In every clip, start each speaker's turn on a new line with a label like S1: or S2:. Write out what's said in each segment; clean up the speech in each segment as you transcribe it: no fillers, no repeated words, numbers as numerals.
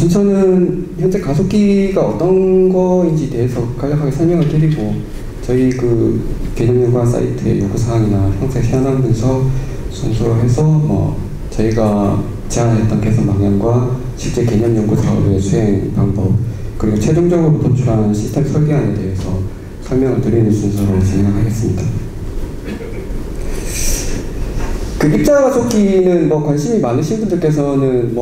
S1: 순서는 현재 가속기가 어떤 거인지 대해서 간략하게 설명을 드리고 저희 그 개념연구원 사이트의 요구사항이나 형태 현황 분석 순서로 해서 저희가 제안했던 개선 방향과 실제 개념 연구 사업의 수행 방법 그리고 최종적으로 도출한 시스템 설계안에 대해서 설명을 드리는 순서로 진행하겠습니다. 그 입자 가속기는 관심이 많으신 분들께서는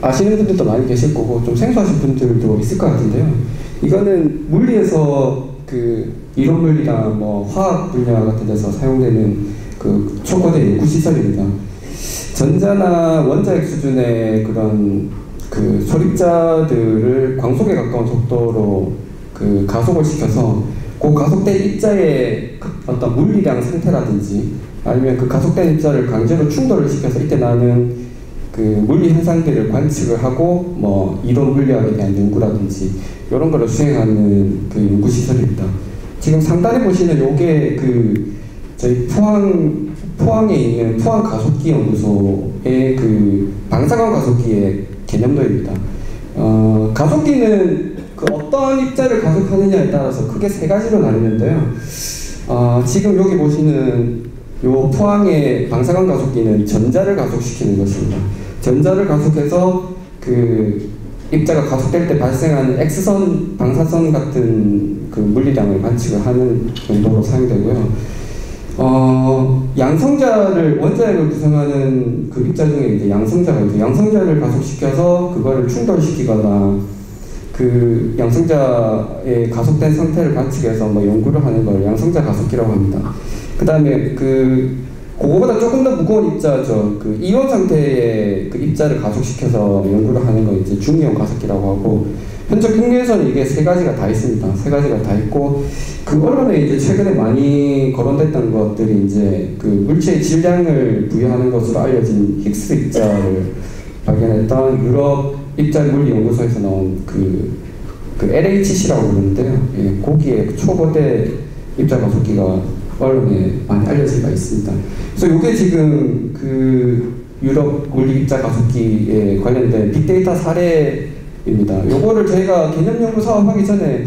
S1: 아시는 분들도 많이 계실 거고 좀 생소하신 분들도 있을 것 같은데요. 이거는 물리에서 그 이론 물리랑 화학 분야 같은 데서 사용되는 그 초거대 연구 시설입니다. 전자나 원자핵 수준의 그런 그 소립자들을 광속에 가까운 속도로 그 가속을 시켜서 그 가속된 입자의 어떤 물리량 상태라든지 아니면 그 가속된 입자를 강제로 충돌을 시켜서 이때 나는 그 물리 현상들을 관측을 하고 이론 물리학에 대한 연구라든지 이런 거를 수행하는 그 연구 시설입니다. 지금 상단에 보시는 요게 그 저희 포항에 있는 포항 가속기 연구소의 그 방사광 가속기의 개념도입니다. 가속기는 그 어떤 입자를 가속하느냐에 따라서 크게 세 가지로 나뉘는데요. 지금 여기 보시는 요 포항의 방사광 가속기는 전자를 가속시키는 것입니다. 전자를 가속해서 그 입자가 가속될 때 발생하는 X선, 방사선 같은 그 물리량을 관측을 하는 용도로 사용되고요. 양성자를 원자핵을 구성하는 그 입자 중에 이제 양성자가 있고 양성자를 가속시켜서 그거를 충돌시키거나 그 양성자의 가속된 상태를 관측해서 연구를 하는 걸 양성자 가속기라고 합니다. 그 다음에 그거보다 조금 더 무거운 입자죠. 그 이온 상태의 그 입자를 가속시켜서 연구를 하는 거 이제 중이온 가속기라고 하고 현재 국내에서는 이게 세 가지가 다 있습니다. 세 가지가 다 있고 그 언론에 이제 최근에 많이 거론됐던 것들이 이제 그 물체의 질량을 부여하는 것으로 알려진 힉스 입자를 발견했던 유럽 입자 물리 연구소에서 나온 그 LHC라고 부르는데요. 예, 거기에 초거대 입자 가속기가 언론에 많이 알려진 바 있습니다. 그래서 이게 지금 그 유럽 물리 입자 가속기에 관련된 빅데이터 사례입니다. 요거를 저희가 개념 연구 사업하기 전에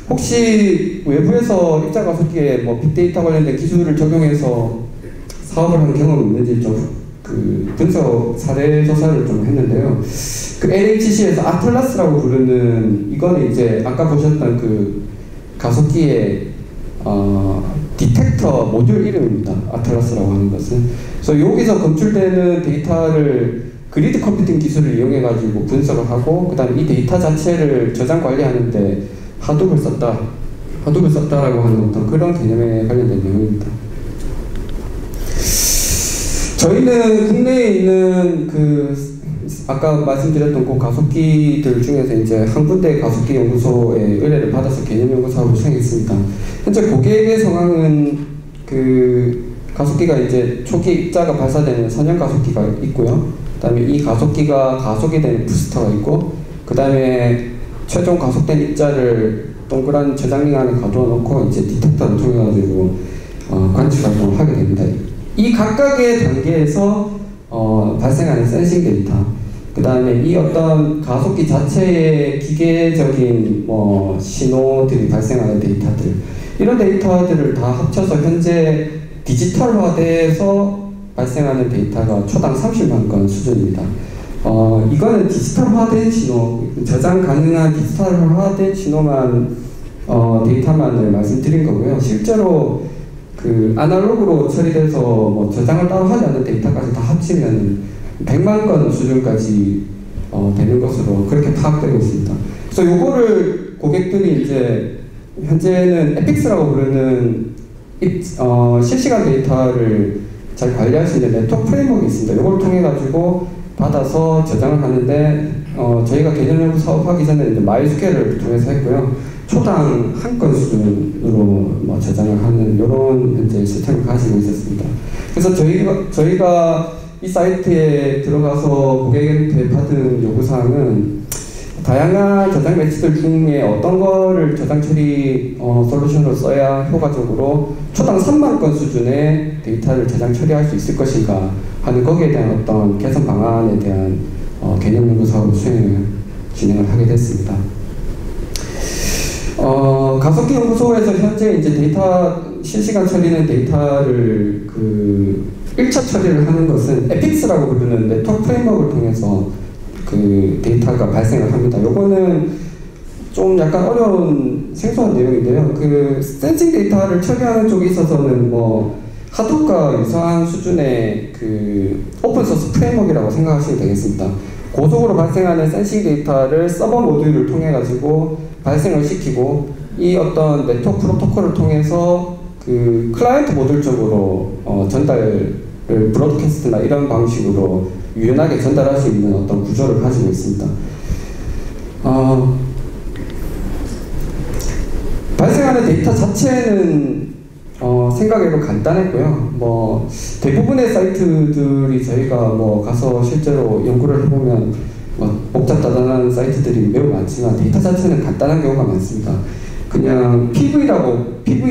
S1: 혹시 외부에서 입자 가속기에 빅데이터 관련된 기술을 적용해서 사업을 한 경험이 있는지 좀 그 분석 사례 조사를 좀 했는데요. 그 LHC에서 아틀라스라고 부르는 이거는 이제 아까 보셨던 그 가속기의 디텍터 모듈 이름입니다. 아틀라스라고 하는 것은. 그래서 여기서 검출되는 데이터를 그리드 컴퓨팅 기술을 이용해 가지고 분석을 하고 그 다음에 이 데이터 자체를 저장 관리하는데 하둡을 썼다라고 하는 어떤 그런 개념에 관련된 내용입니다. 저희는 국내에 있는 그 아까 말씀드렸던 그 가속기들 중에서 이제 한 군데 가속기 연구소의 의뢰를 받아서 개념 연구 사업을 수행했습니다. 현재 고객의 상황은 그 가속기가 이제 초기 입자가 발사되는 선형 가속기가 있고요. 그 다음에 이 가속기가 가속이 되는 부스터가 있고 그 다음에 최종 가속된 입자를 동그란 저장링 안에 가두어 놓고 이제 디텍터를 통해 가지고 관측 활동을 하게 됩니다. 이 각각의 단계에서 발생하는 센싱 데이터, 그 다음에 이 어떤 가속기 자체의 기계적인 신호들이 발생하는 데이터들, 이런 데이터들을 다 합쳐서 현재 디지털화돼서 발생하는 데이터가 초당 30만 건 수준입니다. 이거는 디지털화된 신호, 저장 가능한 디지털화된 신호만 데이터만을 말씀드린 거고요. 실제로 그 아날로그로 처리돼서 저장을 따로 하지 않는 데이터까지 다 합치면 100만 건 수준까지 되는 것으로 그렇게 파악되고 있습니다. 그래서 요거를 고객들이 이제 현재는 에픽스라고 부르는 실시간 데이터를 잘 관리할 수 있는 네트워크 프레임워크가 있습니다. 이걸 통해 가지고 받아서 저장을 하는데 저희가 개념 연구 사업하기 전에 이제 마이스퀘어를 통해서 했고요. 초당 한 건 수준으로 저장을 하는 이런 현재 시스템을 가지고 있었습니다. 그래서 저희가 이 사이트에 들어가서 고객한테 받은 요구사항은 다양한 저장 매치들 중에 어떤 거를 저장 처리 솔루션으로 써야 효과적으로 초당 3만 건 수준의 데이터를 저장 처리할 수 있을 것인가 하는 거기에 대한 어떤 개선 방안에 대한 개념 연구 사업을 진행을 하게 됐습니다. 가속기 연구소에서 현재 이제 데이터 실시간 처리는 데이터를 1차 처리를 하는 것은 에픽스라고 부르는 네트워크 프레임워크를 통해서 그 데이터가 발생을 합니다. 요거는 좀 약간 어려운 생소한 내용인데요. 그 센싱 데이터를 처리하는 쪽에 있어서는 뭐 하드옵과 유사한 수준의 그 오픈소스 프레임워크라고 생각하시면 되겠습니다. 고속으로 발생하는 센싱 데이터를 서버 모듈을 통해 가지고 발생을 시키고 이 어떤 네트워크 프로토콜을 통해서 그 클라이언트 모듈 쪽으로 전달을 브로드캐스트나 이런 방식으로 유연하게 전달할 수 있는 어떤 구조를 가지고 있습니다. 발생하는 데이터 자체는 생각외로 간단했고요. 뭐 대부분의 사이트들이 저희가 뭐 가서 실제로 연구를 해보면 복잡다단한 사이트들이 매우 많지만 데이터 자체는 간단한 경우가 많습니다. 그냥 PV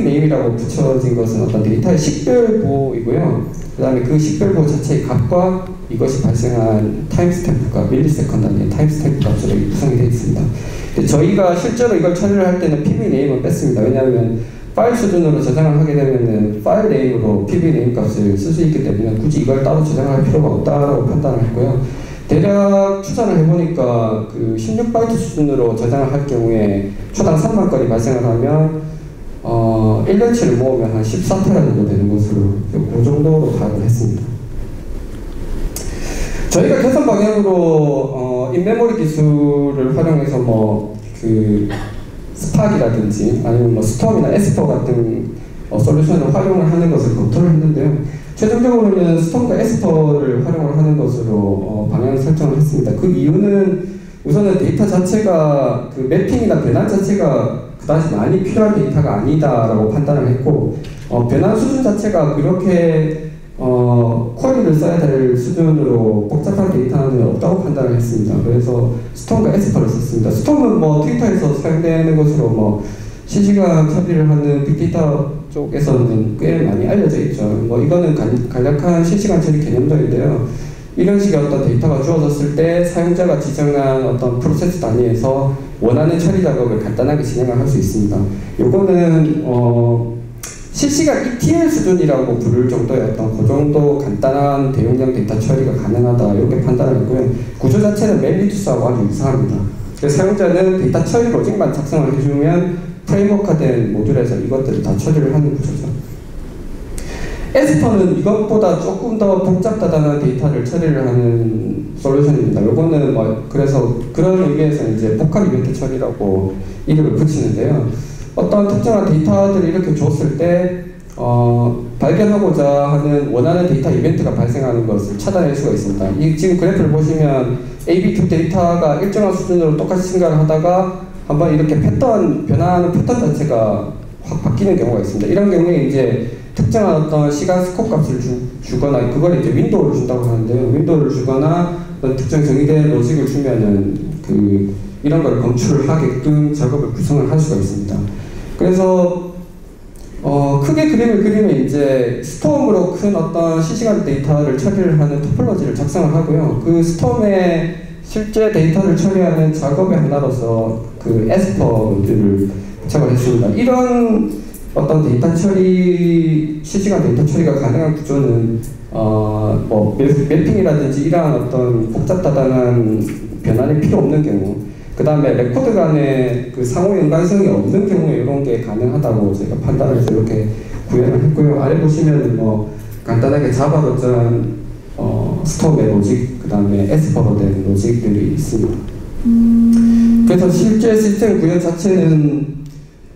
S1: 네임이라고 붙여진 것은 어떤 데이터의 식별보이고요. 그 다음에 그 식별보 자체의 값과 이것이 발생한 타임스탬프가 밀리세컨드 단위의 타임스탬프 값으로 구성이 되어 있습니다. 저희가 실제로 이걸 처리를 할 때는 PV 네임을 뺐습니다. 왜냐하면 파일 수준으로 저장을 하게 되면 파일 네임으로 PV 네임 값을 쓸 수 있기 때문에 굳이 이걸 따로 저장을 할 필요가 없다고 판단을 했고요. 대략 추산을 해보니까 그 16바이트 수준으로 저장을 할 경우에 초당 3만 건이 발생을 하면 1년치를 모으면 한 14테라 정도 되는 것으로 그 정도로 파악을 했습니다. 저희가 개선 방향으로 인메모리 기술을 활용해서 뭐 그 스팍이라든지 아니면 뭐 스톰이나 에스퍼 같은 솔루션을 활용을 하는 것을 검토를 했는데요. 최종적으로는 스톰과 에스퍼를 활용을 하는 것으로 방향을 설정을 했습니다. 그 이유는 우선은 데이터 자체가 그 매핑이나 변환 자체가 그다지 많이 필요한 데이터가 아니다라고 판단을 했고 변환 수준 자체가 그렇게 쿼리를 써야 될 수준으로 복잡한 데이터는 없다고 판단을 했습니다. 그래서 스톰과 에스퍼를 썼습니다. 스톰은 뭐 트위터에서 사용되는 것으로 뭐 실시간 처리를 하는 빅데이터 쪽에서는 꽤 많이 알려져 있죠. 뭐 이거는 간략한 실시간 처리 개념들인데요. 이런 식의 어떤 데이터가 주어졌을 때 사용자가 지정한 어떤 프로세스 단위에서 원하는 처리 작업을 간단하게 진행을 할 수 있습니다. 요거는 실시간 ETL 수준이라고 부를 정도의 어떤 그 정도 간단한 대용량 데이터 처리가 가능하다 이렇게 판단을 했고요. 구조 자체는 멜리투스하고 아주 유사합니다. 그래서 사용자는 데이터 처리 로직만 작성을 해주면 프레임워크화된 모듈에서 이것들을 다 처리를 하는 구조죠. 에스퍼는 이것보다 조금 더 복잡다단한 데이터를 처리를 하는 솔루션입니다. 요거는 그래서 그런 의미에서 이제 복합 이벤트 처리라고 이름을 붙이는데요. 어떤 특정한 데이터들을 이렇게 줬을 때 발견하고자 하는 원하는 데이터 이벤트가 발생하는 것을 찾아낼 수가 있습니다. 지금 그래프를 보시면 AB2 데이터가 일정한 수준으로 똑같이 증가를 하다가 한번 이렇게 변화하는 패턴 자체가 확 바뀌는 경우가 있습니다. 이런 경우에 이제 특정한 어떤 시간 스콥 값을 주거나 그걸 이제 윈도우를 준다고 하는데요. 윈도우를 주거나 어떤 특정 정의된 로직을 주면은 이런 걸 검출을 하게끔 작업을 구성을 할 수가 있습니다. 그래서 크게 그림을 그리면 이제 스톰으로 큰 어떤 실시간 데이터를 처리를 하는 토폴로지를 작성을 하고요. 그 스톰에 실제 데이터를 처리하는 작업의 하나로서 그 에스퍼들을 부착을 했습니다. 이런 어떤 데이터 처리, 실시간 데이터 처리가 가능한 구조는 뭐 매핑이라든지 이러한 어떤 복잡다단한 변환이 필요 없는 경우, 그 다음에 레코드 간의 그 상호 연관성이 없는 경우에 이런 게 가능하다고 저희가 판단을 해서 이렇게 구현을 했고요. 아래 보시면 뭐 간단하게 자바로 짠 스톰의 로직, 그 다음에 에스퍼로 된 로직들이 있습니다. 그래서 실제 시스템 구현 자체는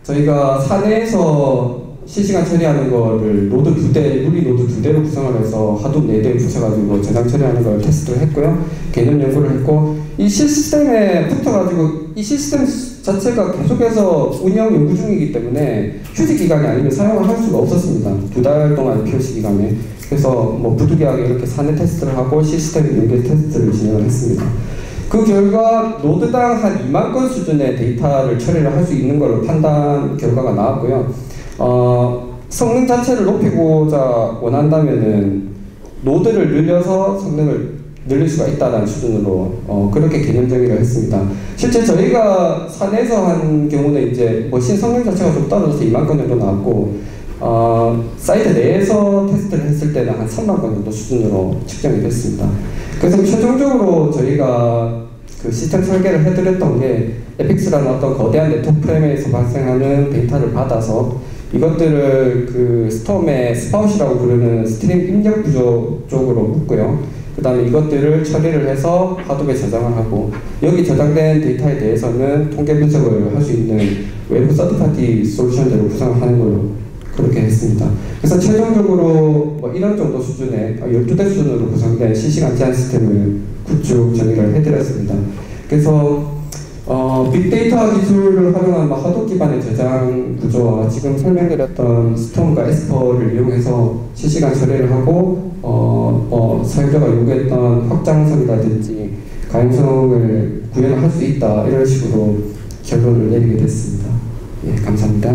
S1: 저희가 사내에서 실시간 처리하는 거를 유리 노드 2대로 구성을 해서 하둡 4대 붙여가지고 저장 처리하는 걸 테스트를 했고요. 개념 연구를 했고, 이 시스템에 붙어가지고 이 시스템 자체가 계속해서 운영 연구 중이기 때문에 휴직 기간이 아니면 사용을 할 수가 없었습니다. 2달 동안 POC 기간에. 그래서 뭐 부득이하게 이렇게 사내 테스트를 하고 시스템 연계 테스트를 진행을 했습니다. 그 결과 노드당 한 2만 건 수준의 데이터를 처리를 할 수 있는 걸로 판단 결과가 나왔고요. 성능 자체를 높이고자 원한다면은 노드를 늘려서 성능을 늘릴 수가 있다는 수준으로 그렇게 개념 정의를 했습니다. 실제 저희가 사내에서 한 경우는 이제 머신 성능 자체가 좀 떨어져서 2만 건 정도 나왔고 사이트 내에서 테스트를 했을 때는 한 3만 건 정도 수준으로 측정이 됐습니다. 그래서 최종적으로 저희가 그 시스템 설계를 해드렸던 게 에픽스라는 어떤 거대한 네트워크 프레임에서 발생하는 데이터를 받아서 이것들을 그 스톰의 스파웃이라고 부르는 스트림 입력 구조 쪽으로 묶고요. 그 다음에 이것들을 처리를 해서 하드웨어에 저장을 하고 여기 저장된 데이터에 대해서는 통계 분석을 할 수 있는 외부 서드파티 솔루션들을 구성을 하는 걸로 그렇게 했습니다. 그래서 최종적으로 뭐 이런 정도 수준의 12대 수준으로 구성된 실시간 제한 시스템을 구축 정의를 해드렸습니다. 그래서 빅데이터 기술을 활용한 하드웨어 기반의 저장 구조와 지금 설명드렸던 스톰과 에스퍼를 이용해서 실시간 처리를 하고 사용자가 요구했던 확장성이라든지 가용성을 구현할 수 있다 이런 식으로 결론을 내리게 됐습니다. 예, 감사합니다.